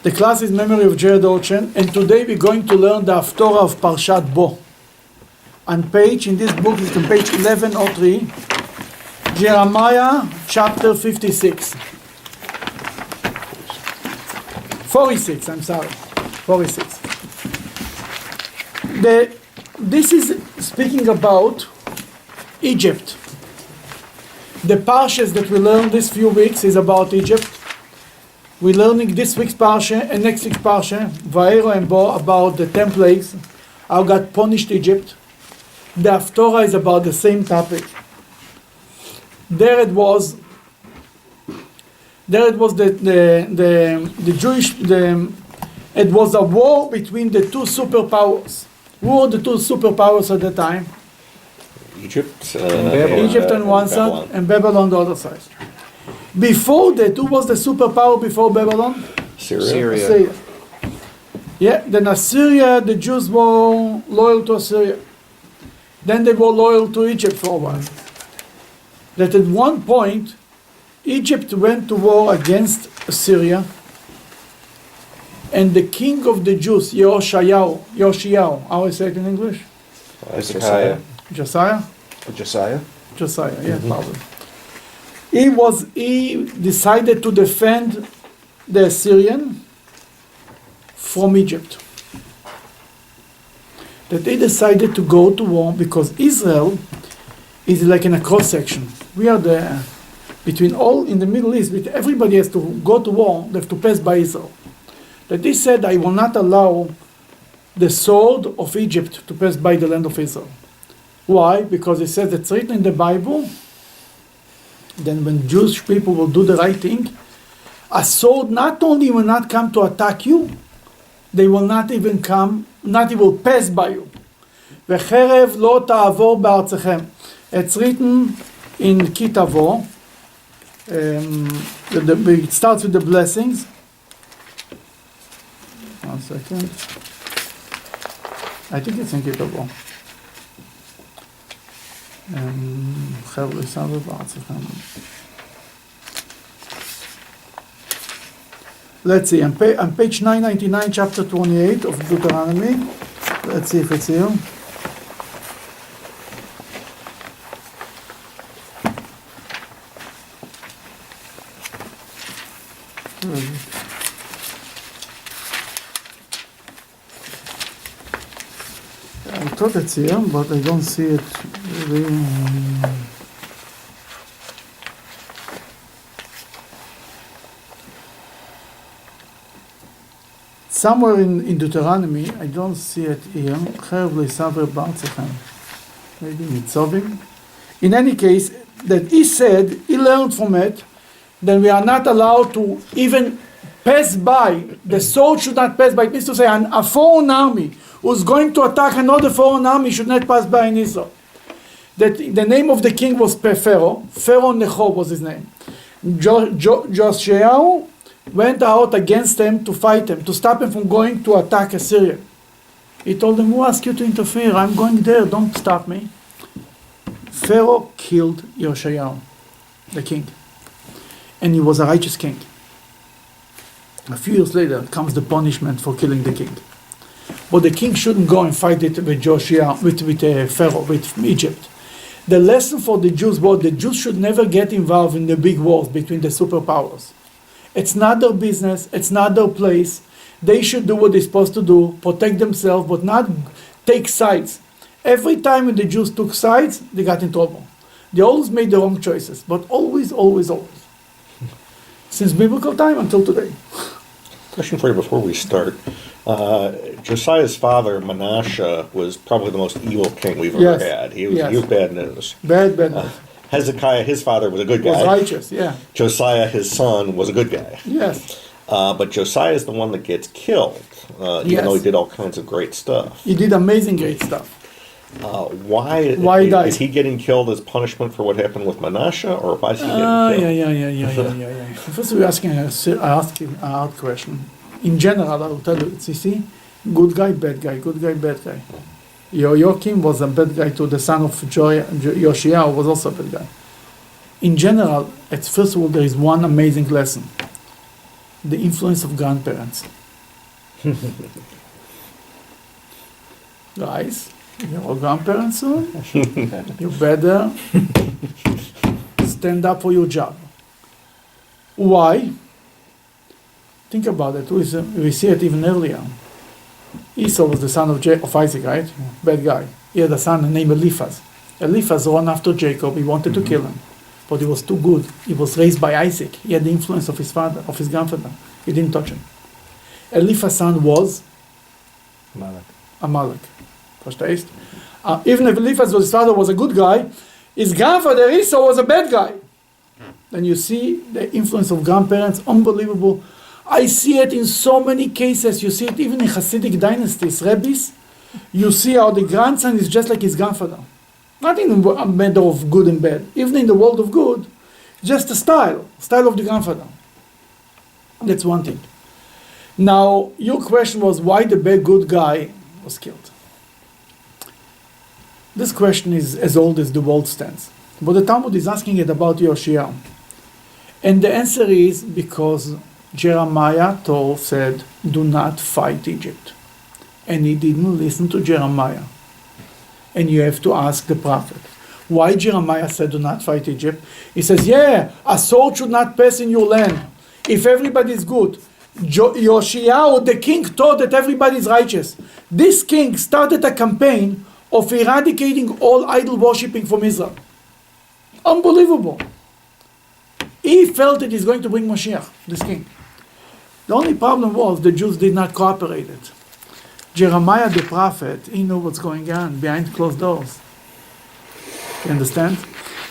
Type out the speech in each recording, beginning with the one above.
The class is Memory of Jared Ochen, and today we're going to learn the Haftorah of Parshat Bo. On page, in this book, it's on page 1103, Jeremiah chapter 46. 46, I'm sorry, 46. This is speaking about Egypt. The Parshas that we learned this few weeks is about Egypt. We're learning this week's Parsha and next week's Parsha, Va'ero and Bo, about the 10 plagues, how God punished Egypt. The Haftorah is about the same topic. There it was the Jewish, it was a war between the two superpowers. Who were the two superpowers at the time? Egypt on one side and Babylon on the other side. Before that, who was the superpower before Babylon? Syria. Yeah, then Assyria, the Jews were loyal to Assyria. Then they were loyal to Egypt for a while. That at one point, Egypt went to war against Assyria, and the king of the Jews, Yoshiyahu, how I say it in English? Josiah. Josiah, yeah, probably. He decided to defend the Assyrian from Egypt. That he decided to go to war because Israel is like in a cross section. We are between all in the Middle East, everybody has to go to war, they have to pass by Israel. That he said, I will not allow the sword of Egypt to pass by the land of Israel. Why? Because it says it's written in the Bible, then when Jewish people will do the right thing, a sword not only will not come to attack you, they will not even pass by you. וחרב לא תעבור בארצכם. It's written in Kitavo. It starts with the blessings. 1 second. I think it's in Kitavo. חרב לא תעבור בארצכם. Let's see, on page 999, chapter 28 of Deuteronomy. Let's see if it's here. I thought it's here, but I don't see it really. Somewhere in Deuteronomy, I don't see it here. Maybe Nitzovim. In any case, that he said, he learned from it, that we are not allowed to even pass by. The sword should not pass by. It means to say, a foreign army who's going to attack another foreign army should not pass by in Israel. That the name of the king was Pharaoh. Pharaoh Necho was his name. Josiah went out against them to fight them, to stop them from going to attack Assyria. He told them, who asked you to interfere? I'm going there, don't stop me. Pharaoh killed Yoshiyahu, the king. And he was a righteous king. A few years later comes the punishment for killing the king. But the king shouldn't go and fight it with Josiah, with Pharaoh, with Egypt. The lesson for the Jews was the Jews should never get involved in the big wars between the superpowers. It's not their business, it's not their place. They should do what they're supposed to do, protect themselves, but not take sides. Every time when the Jews took sides, they got in trouble. They always made the wrong choices, but always. Since biblical time until today. Question for you before we start. Josiah's father, Manasseh, was probably the most evil king we've ever had. He was bad news. Bad news. Hezekiah, his father, was a good guy. Was righteous, yeah. Josiah, his son, was a good guy. Yes. But Josiah is the one that gets killed, even though he did all kinds of great stuff. He did amazing great stuff. Why is he getting killed as punishment for what happened with Manasseh, or why is he getting killed? Yeah. First, we're asking a hard question. In general, I will tell you, you see, good guy, bad guy, good guy, bad guy. Joachim was a bad guy too. The son of Yoshiyahu was also a bad guy. In general, first of all, there is one amazing lesson. the influence of grandparents. Guys, you're grandparents soon? You better stand up for your job. Why? Think about it. We see it even earlier. Esau was the son of Isaac, right? Bad guy. He had a son named Eliphaz. Eliphaz ran after Jacob. He wanted to kill him, but he was too good. He was raised by Isaac. He had the influence of his father, of his grandfather. He didn't touch him. Eliphaz's son was Amalek. Verstehst? Even if Eliphaz's father was a good guy, his grandfather Esau was a bad guy. Then you see the influence of grandparents, unbelievable. I see it in so many cases. You see it even in Hasidic dynasties, rabbis. You see how the grandson is just like his grandfather. Not in a matter of good and bad. Even in the world of good, just the style of the grandfather. That's one thing. Now, your question was why the bad good guy was killed. This question is as old as the world stands. But the Talmud is asking it about Yoshiyahu. And the answer is because Jeremiah said, do not fight Egypt. And he didn't listen to Jeremiah. And you have to ask the prophet. Why Jeremiah said, do not fight Egypt? He says, a sword should not pass in your land. If everybody is good. Yoshiyahu, the king, thought that everybody is righteous. This king started a campaign of eradicating all idol worshipping from Israel. Unbelievable. He felt that he's going to bring Mashiach, this king. The only problem was the Jews did not cooperate it. Jeremiah the prophet, he knew what's going on behind closed doors. You understand?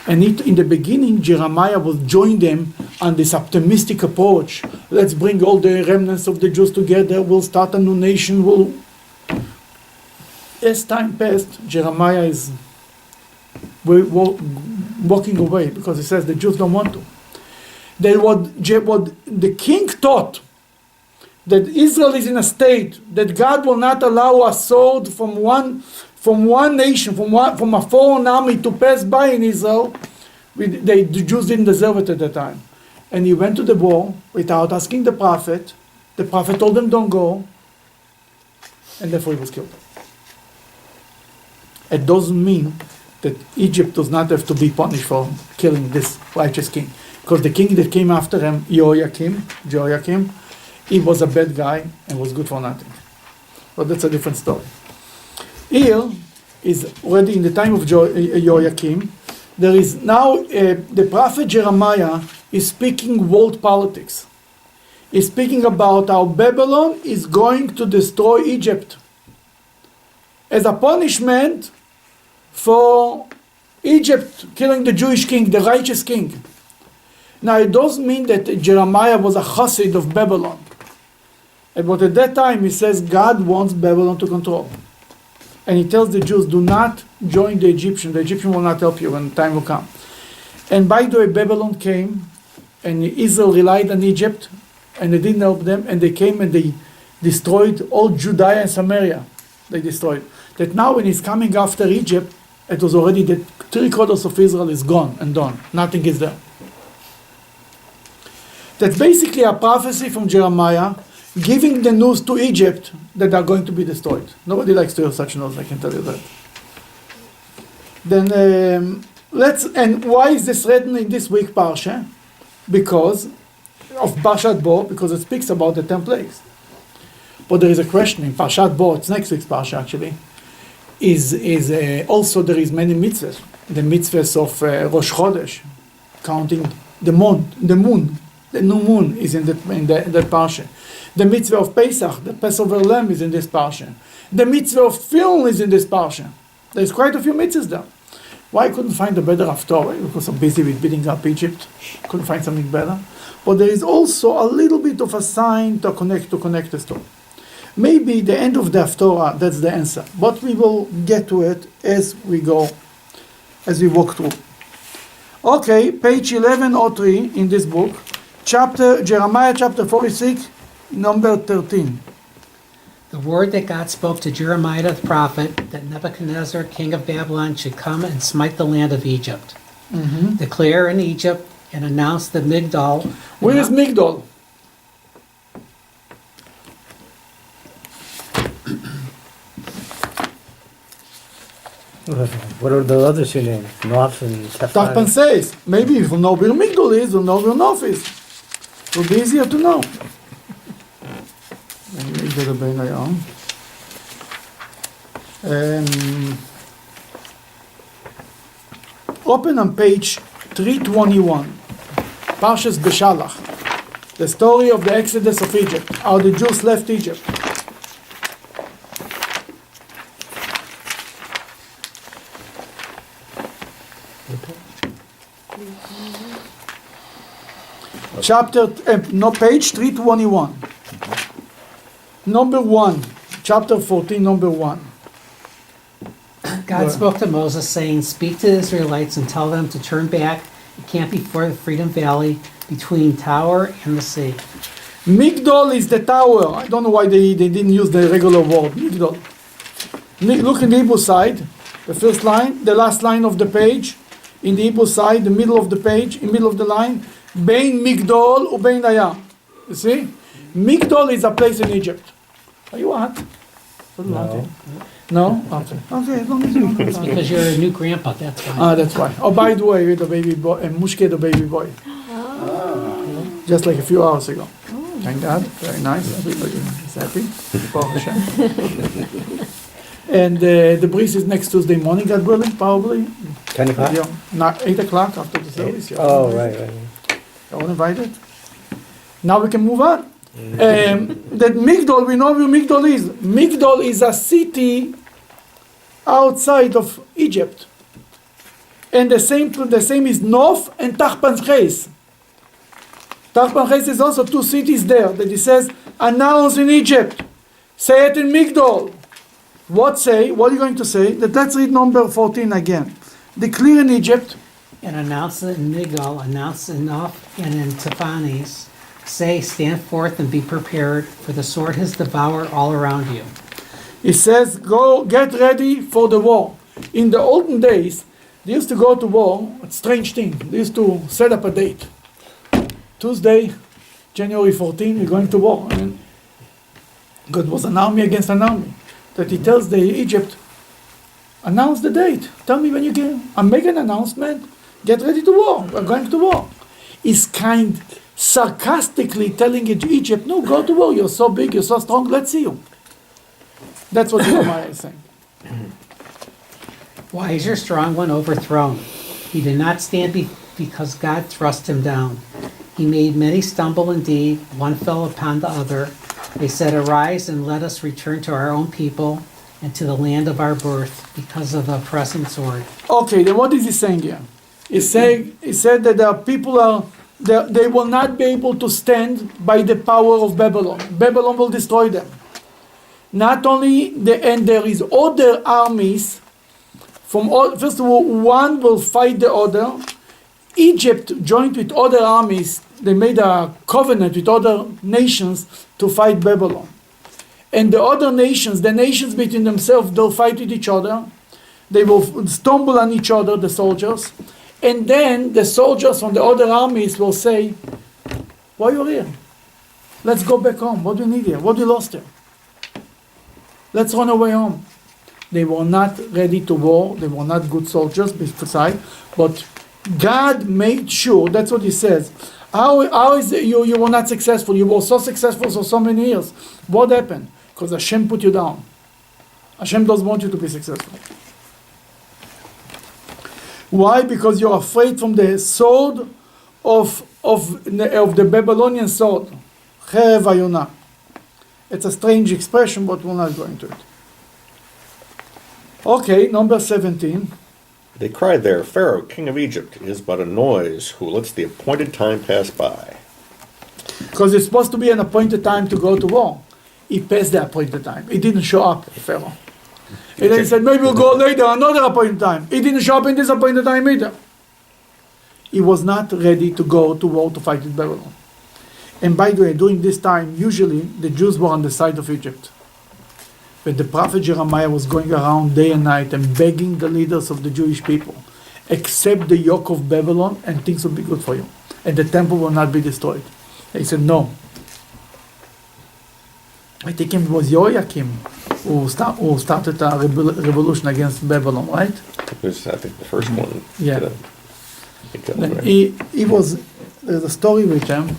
And in the beginning, Jeremiah will join them on this optimistic approach. Let's bring all the remnants of the Jews together. We'll start a new nation. As time passed, Jeremiah is walking away because he says the Jews don't want to. Then what the king thought, that Israel is in a state that God will not allow a sword from one nation, from a foreign army to pass by in Israel. The Jews didn't deserve it at that time. And he went to the war without asking the prophet. The prophet told him don't go. And therefore he was killed. It doesn't mean that Egypt does not have to be punished for killing this righteous king. Because the king that came after him, Jehoiakim, he was a bad guy and was good for nothing. But that's a different story. Here is already in the time of Jehoiakim. There is now the prophet Jeremiah is speaking world politics. He's speaking about how Babylon is going to destroy Egypt as a punishment for Egypt killing the Jewish king, the righteous king. Now it doesn't mean that Jeremiah was a chassid of Babylon. But at that time he says God wants Babylon to control. And he tells the Jews, do not join the Egyptian. The Egyptian will not help you when the time will come. And by the way, Babylon came and Israel relied on Egypt and they didn't help them. And they came and they destroyed all Judea and Samaria. They destroyed. That now when he's coming after Egypt, it was already that 3/4 of Israel is gone and done. Nothing is there. That's basically a prophecy from Jeremiah giving the news to Egypt that are going to be destroyed. Nobody likes to hear such news, I can tell you that. Then and why is this written in this week Parsha? Because of Parshat Bo, because it speaks about the 10 plagues. But there is a question in Parshat Bo, it's next week's Parsha actually, also there is many mitzvahs. The mitzvahs of Rosh Chodesh, counting the moon, the new moon is in that Parsha. The mitzvah of Pesach, the Passover lamb is in this Parsha. The mitzvah of Film is in this Parsha. There's quite a few mitzvahs there. Why I couldn't find a better Haftorah? Because I'm busy with beating up Egypt. Couldn't find something better. But there is also a little bit of a sign to connect the story. Maybe the end of the Haftorah, that's the answer. But we will get to it as we go, as we walk through. Okay, page 1103 in this book, Jeremiah chapter 46, number 13. The word that God spoke to Jeremiah the prophet, that Nebuchadnezzar, king of Babylon, should come and smite the land of Egypt. Mm-hmm. Declare in Egypt and announce the Migdol. Where is Migdol? What are the other two names? Nof and Tachpan Tefan. says, maybe if we'll know where Migdol is, we'll know where Nof is. It will be easier to know. Let me get a bein hayom. Open on page 321, Parshas Beshalach, the story of the Exodus of Egypt, how the Jews left Egypt. Page 321. Number 1, chapter 14, number 1. God spoke to Moses, saying, "Speak to the Israelites and tell them to turn back and camp before the Freedom Valley between Tower and the sea." Migdol is the tower. I don't know why they didn't use the regular word, Migdol. Look in the Hebrew side, the first line, the last line of the page. In the Hebrew side, the middle of the page, in the middle of the line, Bein Migdol ubein hayam. You see? Migdol is a place in Egypt. Are you what? No. No? Okay. Okay, as long as you It's know. because you're a new grandpa, that's why. That's why. Oh, by the way, the baby boy, and Mushke, the baby boy. Just like a few hours ago. Thank God. Very nice. Everybody is happy. Baruch Hashem. And the breeze is next Tuesday morning, God willing, probably. 10 o'clock? Yeah, not 8 o'clock after the service. You're Oh, all right. You're all invited. Now we can move on. That Migdol, we know where Migdol is. Migdol is a city outside of Egypt. And the same is Nof and Tachpanches. Tachpanches is also two cities there that he says, announce in Egypt. Say it in Migdol. What are you going to say? Let's read number 14 again. Declare in Egypt. And announce it in Migdol, announce it in Nof and in Tephanes. Say, stand forth and be prepared, for the sword has devoured all around you. He says, go get ready for the war. In the olden days, they used to go to war. It's a strange thing. They used to set up a date. Tuesday, January 14, we're going to war. And God was an army against an army. That he tells the Egypt, announce the date. Tell me when you get. I'm making an announcement. Get ready to war. We're going to war. He's sarcastically telling Egypt, no, go to war. You're so big, you're so strong. Let's see you. That's what Jeremiah is saying. Why is your strong one overthrown? He did not stand because God thrust him down. He made many stumble indeed. One fell upon the other. They said, arise and let us return to our own people and to the land of our birth because of the present sword. Okay, then what is he saying here? He said that the people they will not be able to stand by the power of Babylon. Babylon will destroy them. Not only and there is other armies first of all, one will fight the other. Egypt joined with other armies. They made a covenant with other nations to fight Babylon. And the other nations, the nations between themselves, they'll fight with each other. They will stumble on each other, the soldiers. And then the soldiers from the other armies will say, why are you here? Let's go back home. What do we need here? What do we lost here? Let's run away home. They were not ready to war. They were not good soldiers, beside. But God made sure, that's what he says. How is it you were not successful? You were so successful for so many years. What happened? Because Hashem put you down. Hashem doesn't want you to be successful. Why? Because you're afraid from the sword of the Babylonian sword. Cherev Hayonah. It's a strange expression, but we're not going to it. Okay, number 17. They cried there, Pharaoh, king of Egypt, is but a noise who lets the appointed time pass by. Because it's supposed to be an appointed time to go to war. He passed the appointed time. He didn't show up, Pharaoh. And then he said, maybe we'll go later, another appointed time. He didn't show up in this appointed time either. He was not ready to go to war to fight with Babylon. And by the way, during this time, usually the Jews were on the side of Egypt. But the prophet Jeremiah was going around day and night and begging the leaders of the Jewish people, accept the yoke of Babylon and things will be good for you. And the temple will not be destroyed. They said, no. I think it was Joachim who started a revolution against Babylon, right? It was, I think, the first one. Yeah. I think that was Then right. he was, there's a story with him.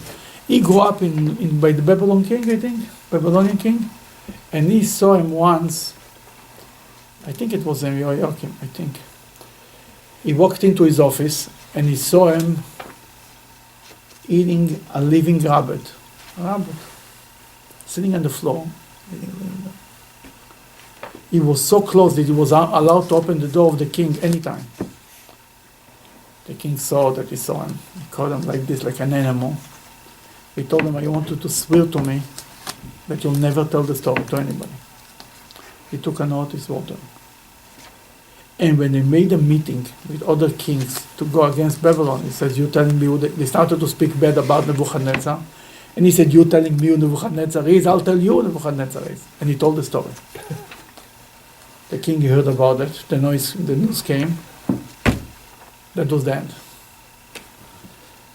He grew up in by the Babylon king, I think, Babylonian king, and he saw him once. I think it was Jehoiakim, I think. He walked into his office and he saw him eating a living rabbit, sitting on the floor. He was so close that he was allowed to open the door of the king anytime. The king saw that he saw him. He called him like this, like an animal. He told him, I want you to swear to me that you'll never tell the story to anybody. He took an oath, he swore to him. And when they made a meeting with other kings to go against Babylon, he says, you're telling me, they started to speak bad about Nebuchadnezzar. And he said, you're telling me who Nebuchadnezzar is, I'll tell you who Nebuchadnezzar is. And he told the story. The king heard about it, the news came. That was the end.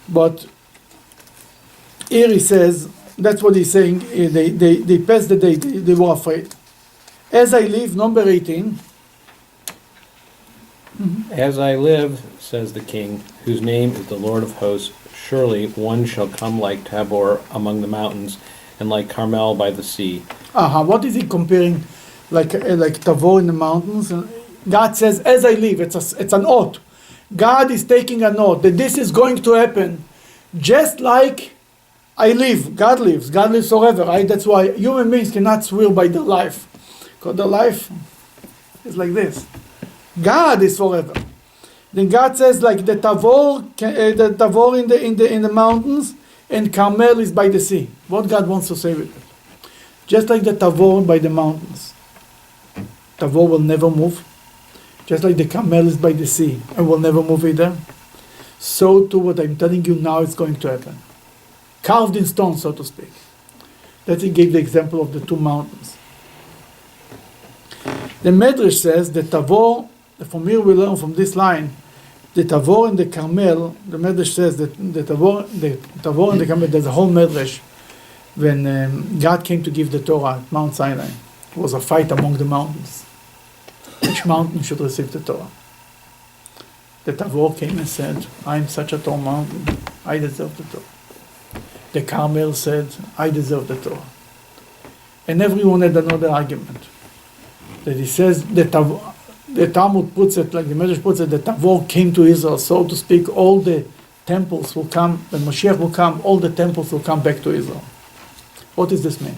But here he says, that's what he's saying, they passed the day, they were afraid. As I live, number 18. As I live, says the king, whose name is the Lord of hosts, surely one shall come like Tabor among the mountains, and like Carmel by the sea. What is he comparing, like Tabor in the mountains? God says, as I live, it's an oath. God is taking an oath that this is going to happen, just like I live. God lives forever, right? That's why human beings cannot swear by their life, because their life is like this. God is forever. Then God says, like the Tabor in the mountains, and Carmel is by the sea. What God wants to say with it? Just like the Tabor by the mountains, Tabor will never move. Just like the Carmel is by the sea and will never move either. So too, what I'm telling you now is going to happen. Carved in stone, so to speak. That he gave the example of the two mountains. The Medrash says that Tabor, from here we learn from this line, the Tabor and the Carmel, the Medrash says that the Tabor and the Carmel, there's a whole Medrash when God came to give the Torah at Mount Sinai. It was a fight among the mountains. Which mountain should receive the Torah? The Tabor came and said, I'm such a tall mountain, I deserve the Torah. The Carmel said, I deserve the Torah. And everyone had another argument. That he says, the Talmud puts it, like the Medrash puts it, the Tabor came to Israel, so to speak, all the temples will come, when Mashiach will come, all the temples will come back to Israel. What does this mean?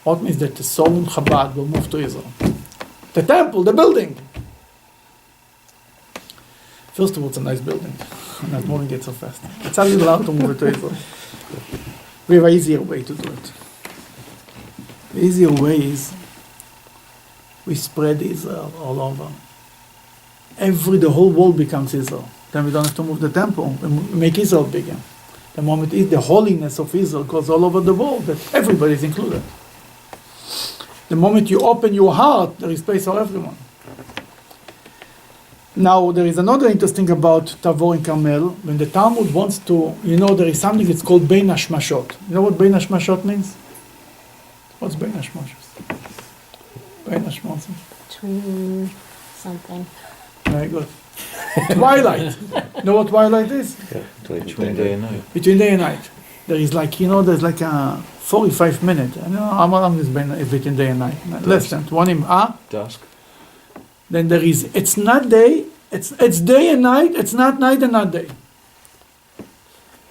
What means that the soul in Chabad will move to Israel? The temple, the building. First of all, it's a nice building. I'm not moving it so fast. It's a little hard to move it to Israel. We have an easier way to do it. The easier way is we spread Israel all over. The whole world becomes Israel. Then we don't have to move the temple and make Israel bigger. The moment the holiness of Israel goes all over the world, that everybody is included. The moment you open your heart, there is space for everyone. Now, there is another interesting about Tabor and Carmel. When the Talmud wants to, there is something that's called Bein Hashmashot. You know what Bein Hashmashot means? What's Bein Hashmashot? Bein Hashmashot. Between something. Very good. Twilight. You know what twilight is? Yeah, Between day and night. Between day and night. There is there's like a 45 minutes. How long is between day and night? Less than 20 minutes. Dusk. Then there is, it's not day, it's day and night, it's not night and not day.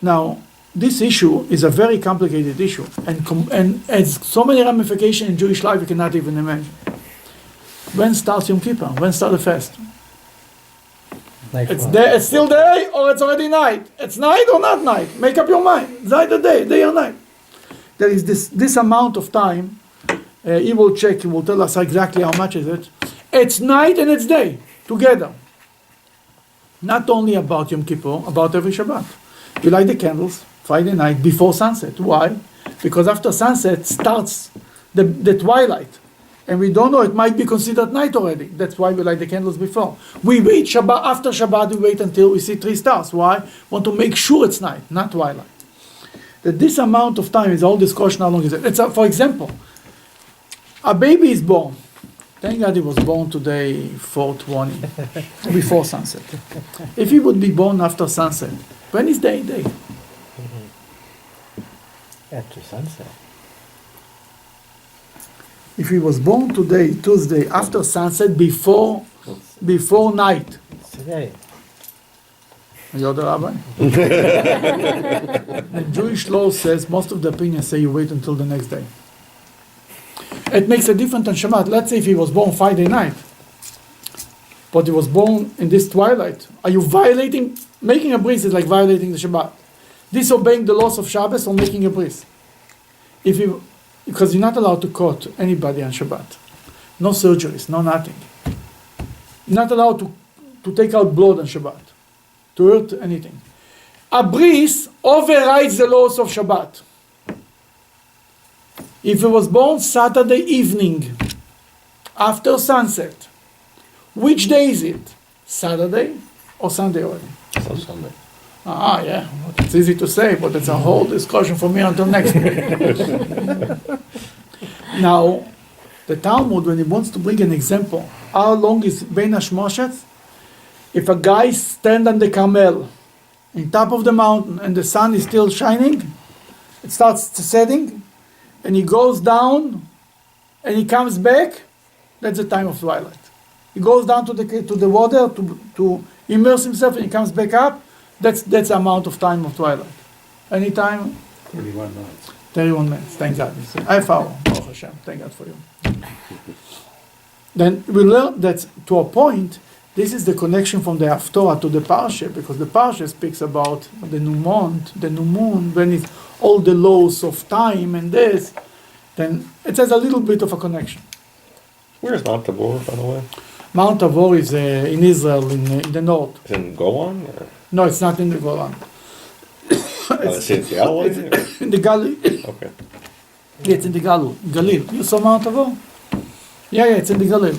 Now, this issue is a very complicated issue and has so many ramifications in Jewish life you cannot even imagine. When starts Yom Kippur? When starts the fast? Like It's what? day, it's still day or it's already night? It's night or not night? Make up your mind. It's either day or night. There is this amount of time. He will check, he will tell us exactly how much is it. It's night and it's day, together. Not only about Yom Kippur, about every Shabbat. We light the candles Friday night before sunset. Why? Because after sunset starts the twilight. And we don't know, it might be considered night already. That's why we light the candles before. We wait Shabbat, after Shabbat we wait until we see 3 stars. Why? Want to make sure it's night, not twilight. That this amount of time is all discussion how long is it. For example, A baby is born. Thank God he was born today, 4:20, before sunset. If he would be born after sunset, when is day? After sunset. If he was born today, Tuesday, after sunset, before night, It's today. you're the rabbi. The Jewish law says, most of the opinions say you wait until the next day. It makes a difference on Shabbat. Let's say if he was born Friday night, but he was born in this twilight, are you violating? Making a bris is like violating the Shabbat. Disobeying the laws of Shabbos or making a bris. Because you're not allowed to cut anybody on Shabbat. No surgeries, no nothing. You're not allowed to take out blood on Shabbat, to hurt anything. A bris overrides the laws of Shabbat. If he was born Saturday evening, after sunset, which day is it? Saturday or Sunday already? So Sunday. Yeah. It's easy to say, but it's a whole discussion for me until next week. Now, the Talmud, when he wants to bring an example, how long is Bein Hashmoshet? If a guy stands on the Carmel, on top of the mountain, and the sun is still shining, it starts setting, and he goes down, and he comes back, that's the time of twilight. He goes down to the water to immerse himself, and he comes back up. That's the amount of time of twilight. Anytime? 31 minutes. 31 minutes, thank God. I follow, Baruch Hashem, thank God for you. Then we learn that to a point, this is the connection from the Haftorah to the Parshat, because the Parshat speaks about the new moon, when it's all the laws of time and this, then it has a little bit of a connection. Where's Mount Tabor, by the way? Mount Tabor is in Israel, in the north. Is it in Golan? Or? No, it's not in the Golan. It's in Galilee? It's in the Galilee. Okay. Yeah, it's in the Galil. You saw Mount Tabor? Yeah, it's in the Galil.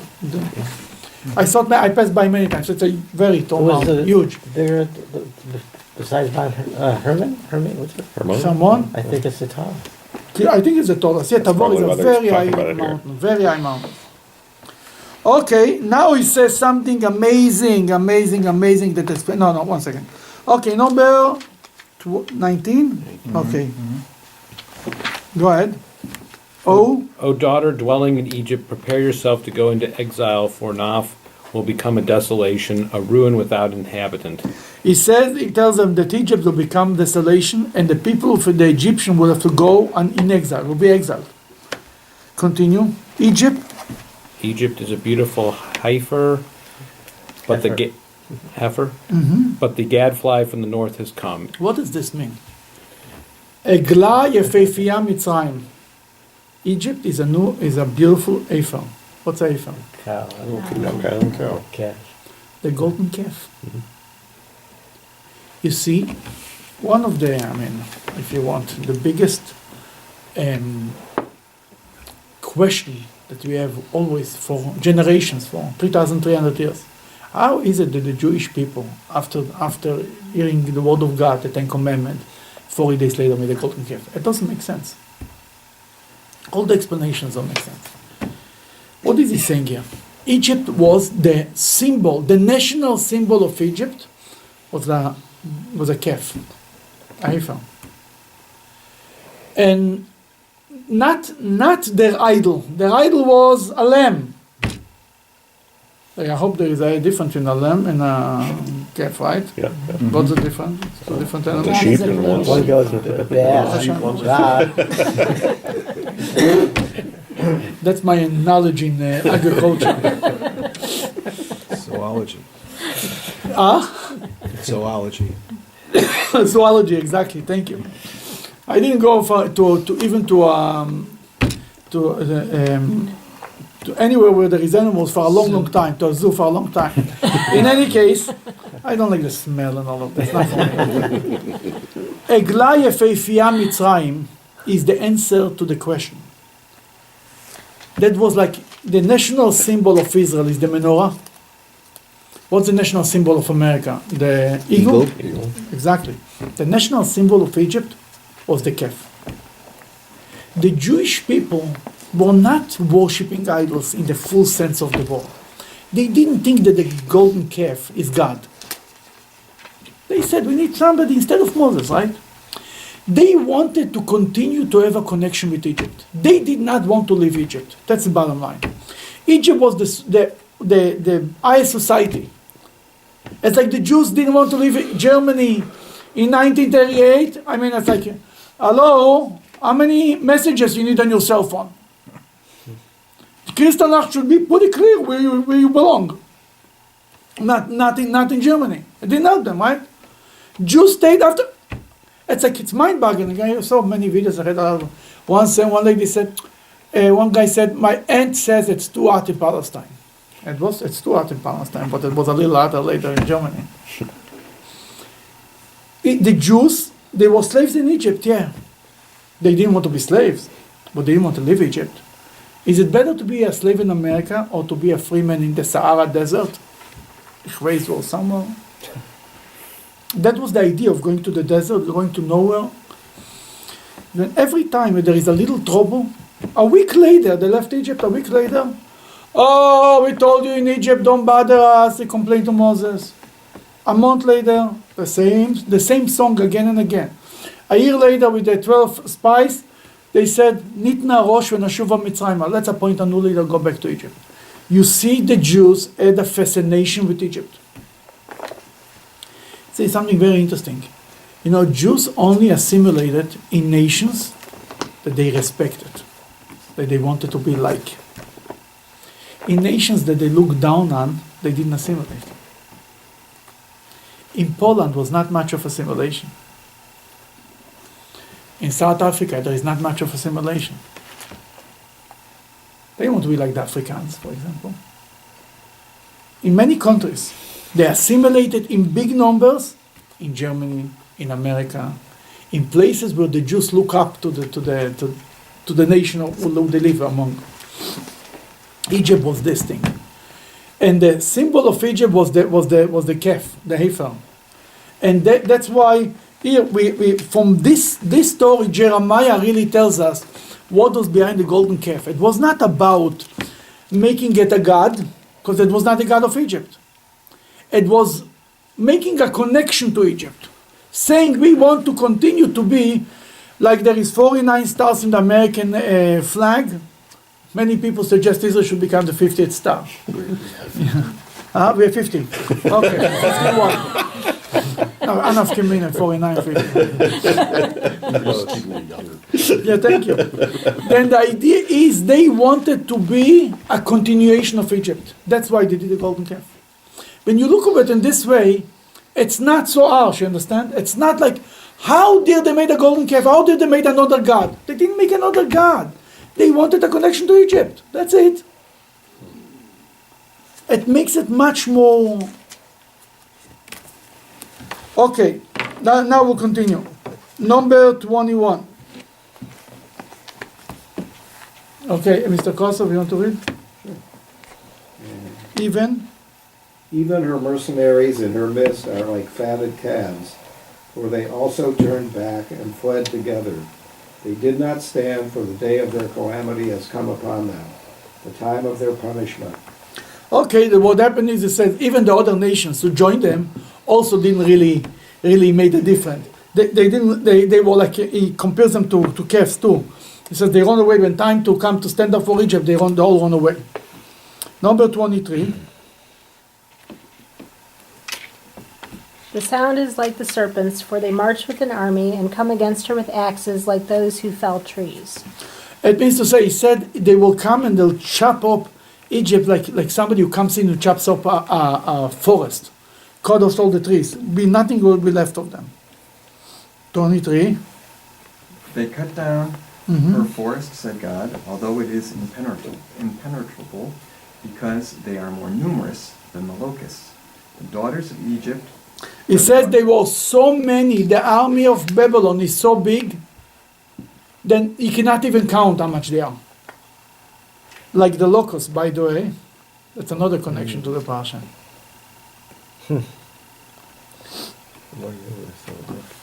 I passed by many times. It's a very tall mountain, huge. There, besides Mount Hermon? What's it? Hermon? Someone? I think it's the top. I think it's the tallest. Yeah, Tabor is probably a why they're very high talking about it here. mountain. Very high mountain. Okay, now he says something amazing. That is, no, 1 second. Okay, number 19. Okay, go ahead. O daughter dwelling in Egypt, prepare yourself to go into exile, for Noph will become a desolation, a ruin without inhabitant. He tells them that Egypt will become desolation, and the people of the Egyptian will have to go in exile, will be exiled. Continue. Egypt is a beautiful heifer, but heifer, but the gadfly from the north has come. What does this mean? Egla yefeifiya Mitzrayim. Egypt is a beautiful heifer. What's a heifer? Cow. Okay. Calf. The golden calf. You see, one of the, if you want, the biggest question that we have always for generations, for 3,300 years. How is it that the Jewish people, after hearing the word of God, the Ten Commandments, 40 days later made a golden calf? It doesn't make sense. All the explanations don't make sense. What is he saying here? Egypt was the symbol, the national symbol of Egypt was a calf, a heifer. And not their idol. Their idol was a lamb. I hope there is a difference between a lamb and a calf, right? Yeah. What's the difference? It's a different The animal. sheep and ones. One goes with the That's my knowledge in agriculture. Zoology. Zoology. Zoology, exactly. Thank you. I didn't go to anywhere where there is animals for a long time, to a zoo for a long time. In any case, I don't like the smell and all of that. It's not for me. Egla yefeifiya Mitzrayim is the answer to the question. That was like the national symbol of Israel is the menorah. What's the national symbol of America? The eagle? Exactly. The national symbol of Egypt was the calf. The Jewish people were not worshipping idols in the full sense of the word. They didn't think that the golden calf is God. They said, we need somebody instead of Moses, right? They wanted to continue to have a connection with Egypt. They did not want to leave Egypt. That's the bottom line. Egypt was the highest society. It's like the Jews didn't want to leave Germany in 1938. I mean, it's like, hello, how many messages you need on your cell phone? Kristallnacht should be pretty clear where you belong. Not in Germany. It didn't help them, right? Jews stayed after. It's mind-boggling. I saw many videos. I read one lady said, one guy said, my aunt says it's too hot in Palestine. It's too hot in Palestine, but it was a little hotter later in Germany. The Jews, they were slaves in Egypt, yeah. They didn't want to be slaves, but they didn't want to leave Egypt. Is it better to be a slave in America or to be a free man in the Sahara Desert? Raised or somewhere? That was the idea of going to the desert, going to nowhere. Then every time there is a little trouble, a week later, they left Egypt, a week later, oh, we told you in Egypt, don't bother us, they complained to Moses. A month later, the same song again and again. A year later, with the 12 spies, they said, Nitna Rosh v'nashuva Mitzrayma. Let's appoint a new leader, go back to Egypt. You see, the Jews had a fascination with Egypt. Say something very interesting. You know, Jews only assimilated in nations that they respected, that they wanted to be like. In nations that they looked down on, they didn't assimilate. In Poland was not much of assimilation. In South Africa, there is not much of assimilation. They want to be like the Afrikaans, for example. In many countries, they assimilated in big numbers, in Germany, in America, in places where the Jews look up to the nation who they live among. Egypt was this thing, and the symbol of Egypt was the calf, the heifer, and that's why here we from this story Jeremiah really tells us what was behind the golden calf. It was not about making it a god, because it was not the god of Egypt. It was making a connection to Egypt, saying we want to continue to be like there is 49 stars in the American flag. Many people suggest Israel should become the 50th star. Yeah. We have 50. Okay, 51. No, Anaf came in at 49, 50. Yeah, thank you. Then the idea is they wanted to be a continuation of Egypt. That's why they did the golden calf. When you look at it in this way, it's not so harsh, you understand? It's not like, how did they make a golden calf? How did they make another god? They didn't make another god. They wanted a connection to Egypt. That's it. It makes it much more... Okay, now we'll continue. Number 21. Okay, Mr. Kosov, you want to read? Even her mercenaries in her midst are like fatted calves, for they also turned back and fled together. They did not stand, for the day of their calamity has come upon them, the time of their punishment. Okay, what happened is, it says, even the other nations who joined them also didn't really make a difference. They were like, he compares them to calves too. He says they run away when time to come to stand up for Egypt, they all run away. Number 23. The sound is like the serpents, for they march with an army and come against her with axes like those who fell trees. It means to say, he said they will come and they'll chop up Egypt like somebody who comes in and chops up a forest, cut off all the trees. Nothing will be left of them. 23. They cut down her forest, said God, although it is impenetrable, because they are more numerous than the locusts. The daughters of Egypt... It says there were so many, the army of Babylon is so big, then you cannot even count how much they are. Like the locusts, by the way. That's another connection to the Parshat.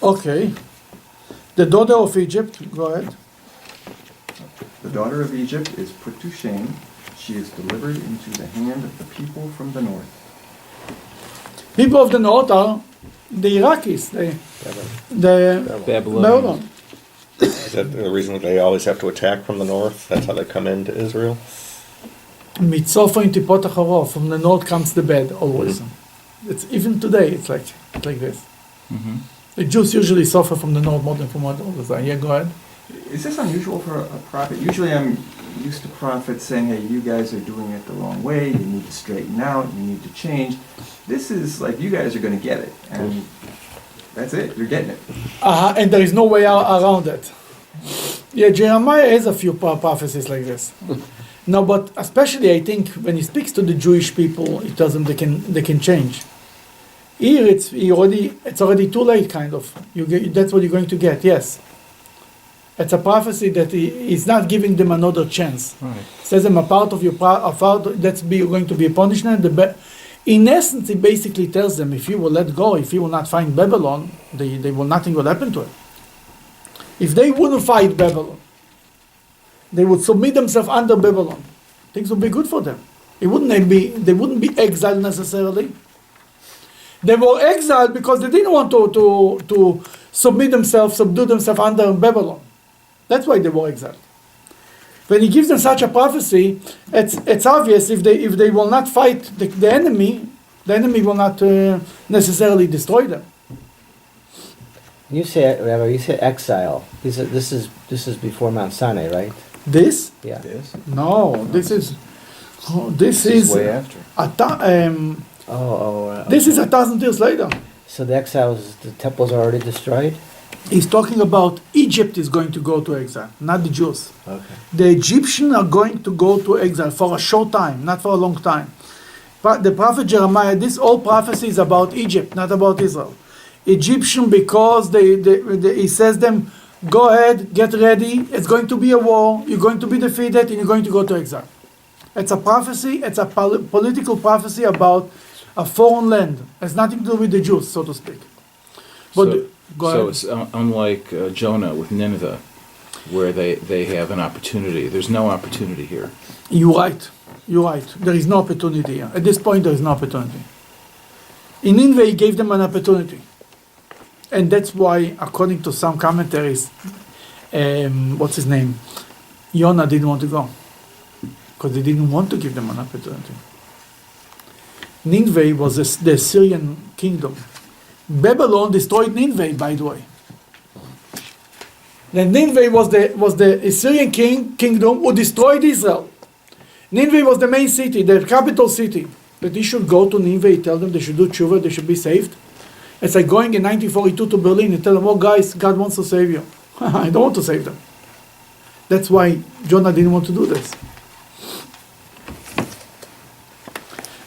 Okay. The daughter of Egypt, go ahead. The daughter of Egypt is put to shame. She is delivered into the hand of the people from the north. People of the north are the Iraqis, the Babylon. Is that the reason they always have to attack from the north? That's how they come into Israel? Mitzofim tipot achorov. From the north comes the bad, always. It's even today. It's like this. The Jews usually suffer from the north more than from the south. Yeah, go ahead. Is this unusual for a prophet? Usually I'm used to prophets saying, hey, you guys are doing it the wrong way, you need to straighten out, you need to change. This is like, you guys are going to get it, and that's it, you're getting it. And there is no way around it. Yeah, Jeremiah has a few prophecies like this. No, but especially I think when he speaks to the Jewish people, he tells them they can change. Here it's already too late, kind of. That's what you're going to get. Yes. It's a prophecy that he's not giving them another chance. Right. He says them a part of your that's going to be a punishment. In essence, he basically tells them, if you will let go, if you will not find Babylon, nothing will happen to it. If they wouldn't fight Babylon, they would submit themselves under Babylon. Things would be good for them. They wouldn't be exiled necessarily. They were exiled because they didn't want to subdue themselves under Babylon. That's why they were exiled. When he gives them such a prophecy, it's obvious if they will not fight the enemy will not necessarily destroy them. You say, Rabbi, you say exile. This is before Mount Sinai, right? This? Yeah. No, this is way after. This is 1,000 years later. So the exiles, the temples are already destroyed? He's talking about Egypt is going to go to exile, not the Jews. Okay. The Egyptians are going to go to exile for a short time, not for a long time. But the prophet Jeremiah, this whole prophecy is about Egypt, not about Israel. Egyptian, because he says them, go ahead, get ready, it's going to be a war, you're going to be defeated, and you're going to go to exile. It's a prophecy, it's a political prophecy about a foreign land. It has nothing to do with the Jews, so to speak. But go ahead. So it's unlike Jonah with Nineveh, where they have an opportunity. There's no opportunity here. You're right. There is no opportunity here. At this point, there is no opportunity. In Nineveh, he gave them an opportunity. And that's why, according to some commentaries, what's his name? Jonah didn't want to go. Because they didn't want to give them an opportunity. Nineveh was the Assyrian kingdom. Babylon destroyed Nineveh, by the way. Then Nineveh was the Assyrian kingdom who destroyed Israel. Nineveh was the main city, the capital city. That he should go to Nineveh, tell them they should do tshuva, they should be saved. It's like going in 1942 to Berlin and tell them, oh guys, God wants to save you. I don't want to save them. That's why Jonah didn't want to do this.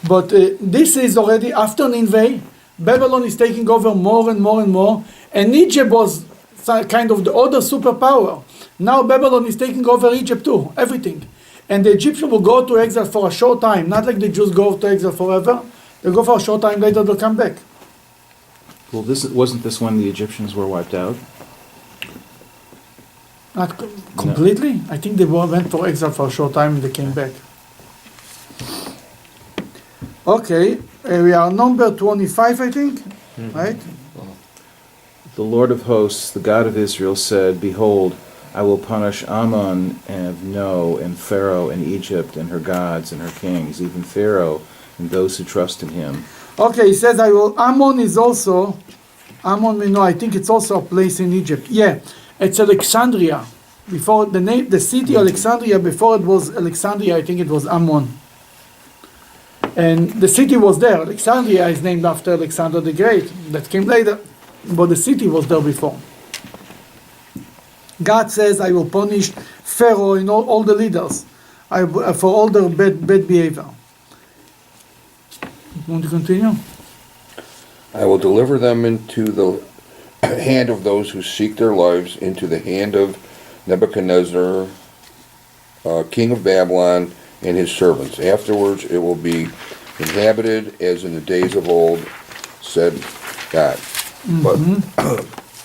But this is already after Nineveh. Babylon is taking over more and more and more. And Egypt was kind of the other superpower. Now Babylon is taking over Egypt too, everything. And the Egyptians will go to exile for a short time, not like the Jews go to exile forever. They go for a short time, later they'll come back. Well, wasn't this when the Egyptians were wiped out? Not completely. No. I think they went for exile for a short time and they came back. Okay, we are number 25, I think, right? The Lord of hosts, the God of Israel, said, behold, I will punish Ammon and No and Pharaoh and Egypt and her gods and her kings, even Pharaoh and those who trust in him. Okay, he says, Ammon, I think it's also a place in Egypt. Yeah, it's Alexandria. Before the city Alexandria, before it was Alexandria, I think it was Ammon. And the city was there. Alexandria is named after Alexander the Great. That came later. But the city was there before. God says, I will punish Pharaoh and all the leaders for all their bad behavior. You want to continue? I will deliver them into the hand of those who seek their lives, into the hand of Nebuchadnezzar, king of Babylon, and his servants. Afterwards it will be inhabited as in the days of old, said God. Mm-hmm.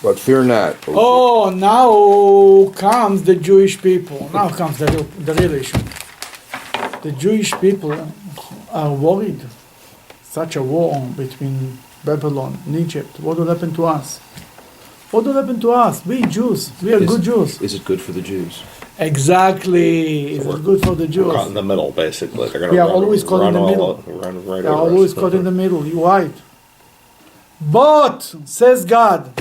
But But fear not. Oh, now comes the Jewish people. Now comes the real issue. The Jewish people are worried. Such a war between Babylon and Egypt. What will happen to us? What will happen to us? We Jews. We are good Jews. Is it good for the Jews? Exactly. Is it good for the Jews? We're caught in the middle, basically. They're gonna We are always caught in the middle. Run right We are over always us. caught in the middle. You're right. But, says God,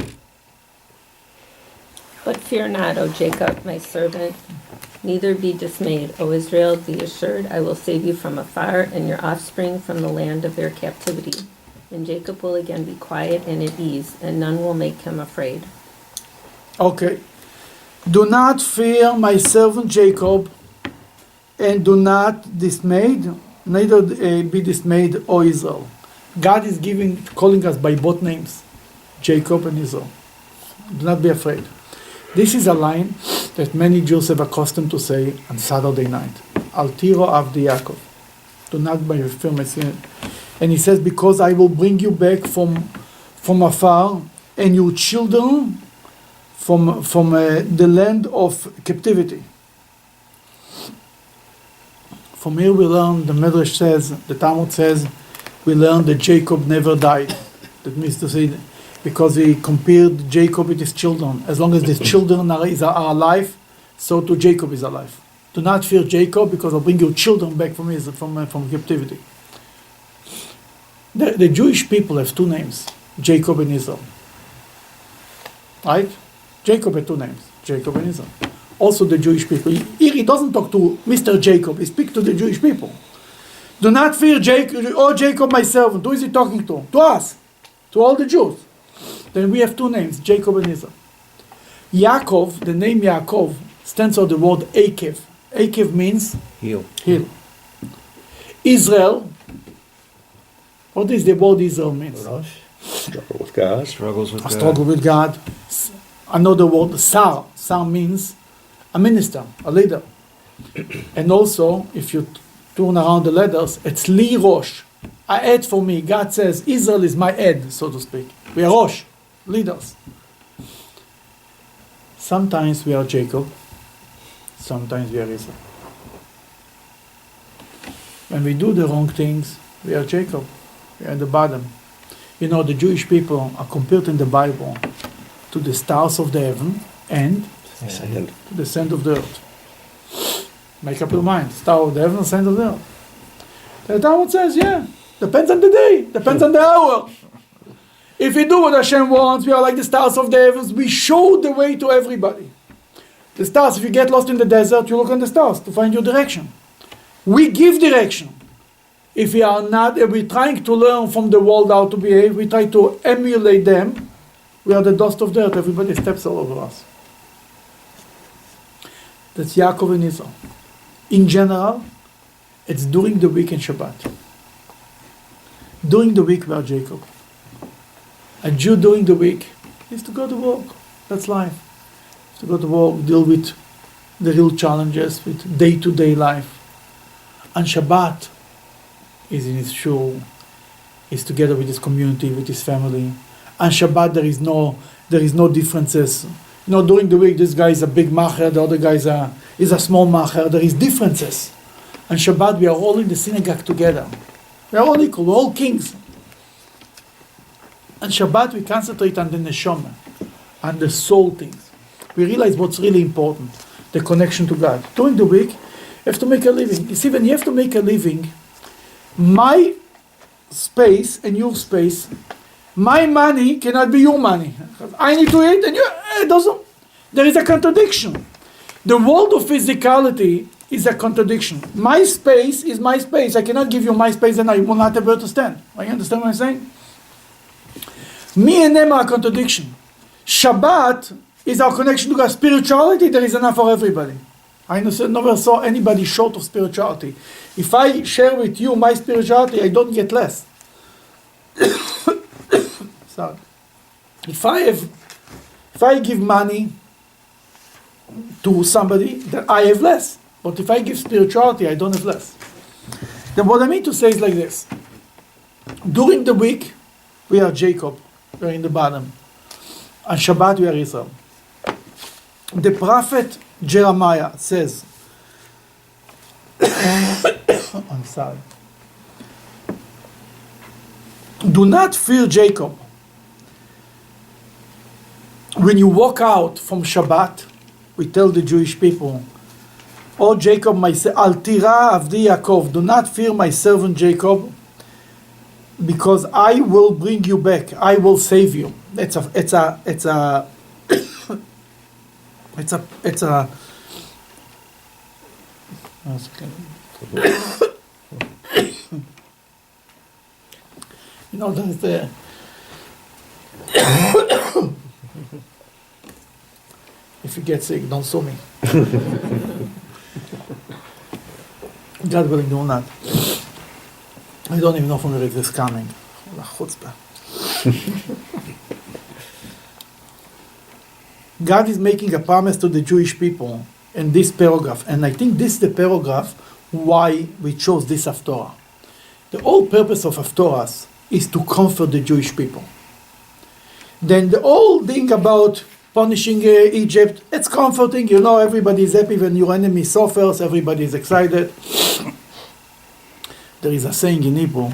But fear not, O Jacob, my servant, neither be dismayed, O Israel, be assured, I will save you from afar, and your offspring from the land of their captivity. And Jacob will again be quiet and at ease, and none will make him afraid. okay. Do not fear my servant Jacob, and do not dismayed, neither be dismayed, O Israel. God is calling us by both names, Jacob and Israel. Do not be afraid. This is a line that many Jews have accustomed to say on Saturday night. Al tiro avdi Yaakov. Do not be afraid, my sin. And he says, because I will bring you back from afar, and your children from the land of captivity. From here we learn, the Medrash says, the Talmud says, we learn that Jacob never died. That means to say, because he compared Jacob with his children. As long as his children are alive, so too Jacob is alive. Do not fear Jacob, because I'll bring your children back from captivity. The Jewish people have two names, Jacob and Israel. Right? Jacob had two names, Jacob and Israel. Also the Jewish people. Here he doesn't talk to Mr. Jacob, he speaks to the Jewish people. Do not fear Jacob, oh Jacob my servant. Who is he talking to? To us, to all the Jews. Then we have two names, Jacob and Israel. Yaakov, the name Yaakov, stands for the word Akev. Akev means Heal. hill. Israel, what does the word Israel mean? Struggle with God. Struggles with A God. struggle with God. Another word, Sar. Sar means a minister, a leader. And also, if you turn around the letters, it's Li Rosh. A head for me. God says, Israel is my head, so to speak. We are Rosh, leaders. Sometimes we are Jacob, sometimes we are Israel. When we do the wrong things, we are Jacob. We are at the bottom. You know, the Jewish people are compared in the Bible to the stars of the heaven and Sand. to the sand of the earth. Make up your mind. Star of the heaven, sand of the earth. The Talmud says, yeah, depends on the day, depends on the hour. If we do what Hashem wants, we are like the stars of the heavens. We show the way to everybody. The stars, if you get lost in the desert, you look on the stars to find your direction. We give direction. If we are not, if we're trying to learn from the world how to behave, we try to emulate them, we are the dust of the earth. Everybody steps all over us. That's Yaakov and Israel. In general, it's during the week and Shabbat. During the week, we are Jacob. A Jew during the week is to go to work. That's life. To go to work, deal with the real challenges, with day-to-day life. On Shabbat, is in his shul, is together with his community, with his family. On Shabbat, there is no differences. You know, during the week, this guy is a big macher, the other guy is a small macher. There is differences. On Shabbat, we are all in the synagogue together. We are all equal, we're all kings. On Shabbat, we concentrate on the neshama, on the soul things. We realize what's really important, the connection to God. During the week, you have to make a living. You see, when you have to make a living, my space and your space, my money cannot be your money. I need to eat and it doesn't. There is a contradiction. The world of physicality is a contradiction. My space is my space. I cannot give you my space and I will not be able to stand. You understand what I'm saying? Me and them are a contradiction. Shabbat is our connection to God. Spirituality, there is enough for everybody. I never saw anybody short of spirituality. If I share with you my spirituality, I don't get less. Sorry. If I give money to somebody, then I have less. But if I give spirituality, I don't have less. Then what I mean to say is like this. During the week, we are Jacob. We are in the bottom. On Shabbat we are Israel. The prophet Jeremiah says, I'm sorry. Do not fear Jacob. When you walk out from Shabbat, we tell the Jewish people, "O Jacob, my Al tira avdi Yaakov, do not fear my servant Jacob, because I will bring you back. I will save you." It's a you know, there's the if you get sick, don't sue me. God willing, do not. I don't even know from where it is coming. Chutzpah. God is making a promise to the Jewish people in this paragraph, and I think this is the paragraph why we chose this Haftorah. The whole purpose of Haftorahs is to comfort the Jewish people. Then the whole thing about punishing Egypt, it's comforting, you know, everybody is happy when your enemy suffers, everybody is excited. There is a saying in Hebrew,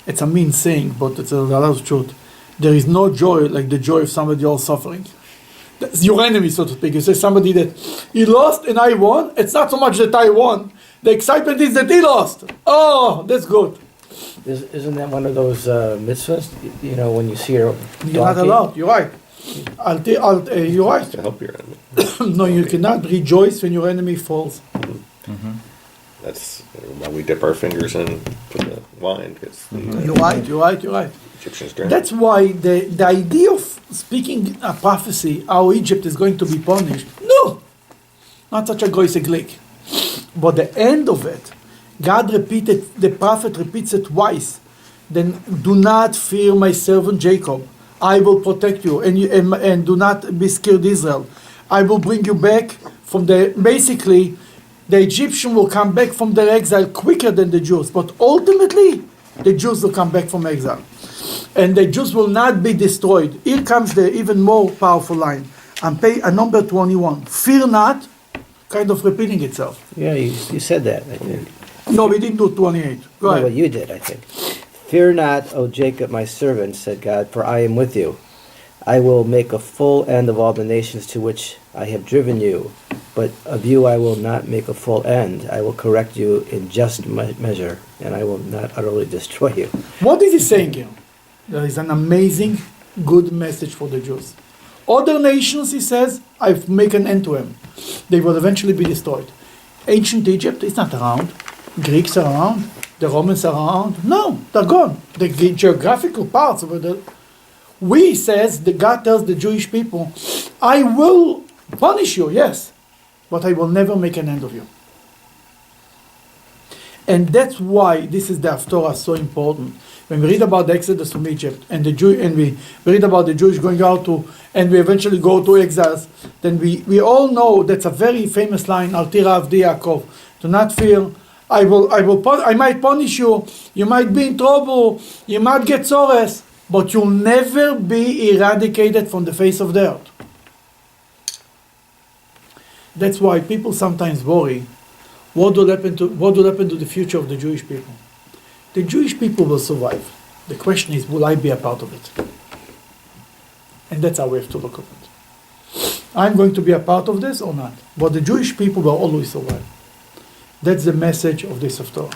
it's a mean saying, but it's a lot of truth. There is no joy like the joy of somebody else suffering. That's your enemy, so to speak. You say somebody that he lost and I won, it's not so much that I won. The excitement is that he lost. Oh, that's good. Isn't that one of those mitzvahs? You know, when you see your You're not allowed. You're right. You're right. To help your enemy. No, you cannot rejoice when your enemy falls. That's why we dip our fingers in for the wine. It's the, You're right. Egyptians drink. That's why the idea of speaking a prophecy, how Egypt is going to be punished, no, not such a goy seglik. But the end of it, God repeated, the prophet repeats it twice. Then do not fear my servant Jacob. I will protect you, and do not be scared, Israel. I will bring you back from basically, the Egyptian will come back from their exile quicker than the Jews, but ultimately, the Jews will come back from exile. And the Jews will not be destroyed. Here comes the even more powerful line. On number 21. Fear not, kind of repeating itself. Yeah, you said that, I think. No, we didn't do 28. Go No, ahead. but you did, I think. Fear not, O Jacob, my servant, said God, for I am with you. I will make a full end of all the nations to which I have driven you, but of you I will not make a full end. I will correct you in just measure, and I will not utterly destroy you. What is he saying here? There is an amazing, good message for the Jews. Other nations, he says, I've made an end to them. They will eventually be destroyed. Ancient Egypt is not around. Greeks are around. The Romans are around. No, they're gone. The geographical parts of it. Says, the God tells the Jewish people, I will punish you, yes, but I will never make an end of you. And that's why this is the Haftorah so important. When we read about the Exodus from Egypt and we read about the Jews going out and we eventually go to exiles, then we all know that's a very famous line, Al tira avdi Yaakov, do not fear, I might punish you, you might be in trouble, you might get sores, but you'll never be eradicated from the face of the earth. That's why people sometimes worry, what will happen to the future of the Jewish people? The Jewish people will survive. The question is, will I be a part of it? And that's how we have to look at it. I'm going to be a part of this or not? But the Jewish people will always survive. That's the message of this Haftorah.